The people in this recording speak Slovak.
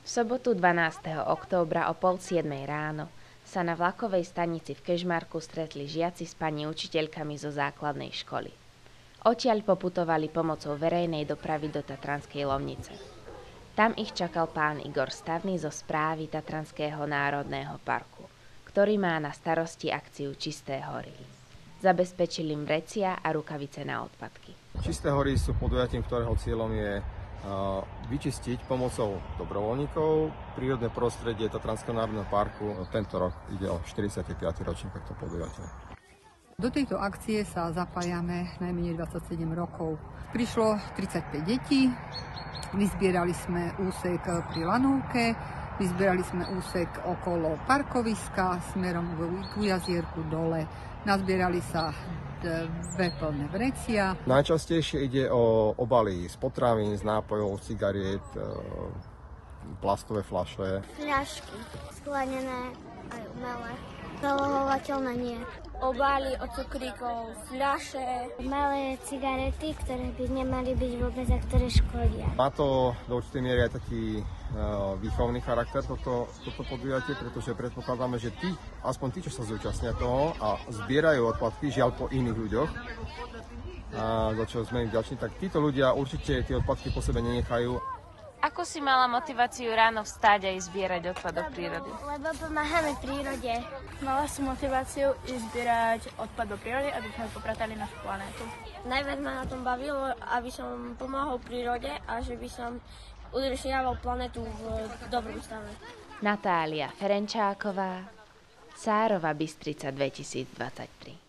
V sobotu 12. októbra o 6:30 ráno sa na vlakovej stanici v Kežmarku stretli žiaci s pani učiteľkami zo základnej školy. Odtiaľ poputovali pomocou verejnej dopravy do Tatranskej Lomnice. Tam ich čakal pán Igor Stavný zo správy Tatranského národného parku, ktorý má na starosti akciu Čisté hory. Zabezpečili im vrecia a rukavice na odpadky. Čisté hory sú podujatím, ktorého cieľom je vyčistiť pomocou dobrovoľníkov prírodné prostredie Tatranského národného parku. Tento rok ide o 45. ročník tohto podujatia. Do tejto akcie sa zapájame najmenej 27 rokov. Prišlo 35 detí, vyzbierali sme úsek pri Lanovke, vyzbierali sme úsek okolo parkoviska smerom k jazierku dole. Nazbierali sa dve plné vrecia. Najčastejšie ide o obaly z potravín, z nápojov, cigariet, plastové fľaše. Fľašky, sklenené aj umelé. Zalohovateľné nie. Obaly od cukríkov, fľaše. Malé cigarety, ktoré by nemali byť vôbec a ktoré škodia. Má to do určitej miery aj taký výchovný charakter toto podujatie, pretože predpokladáme, že aspoň tí, čo sa zúčastnia toho a zbierajú odpadky, žiaľ po iných ľuďoch, za čo sme im vďační, tak títo ľudia určite tie odpadky po sebe nenechajú. Ako si mala motiváciu ráno vstať a ísť zbierať odpad do prírody? Lebo pomáhame prírode. Mala som motiváciu ísť zbierať odpad do prírody, aby sme popratali našu planétu. Najviac ma na tom bavilo, aby som pomáhal prírode a že by som udržiaval planetu v dobrom stave. Natália Ferenčáková, Sárova Bystrica 2023.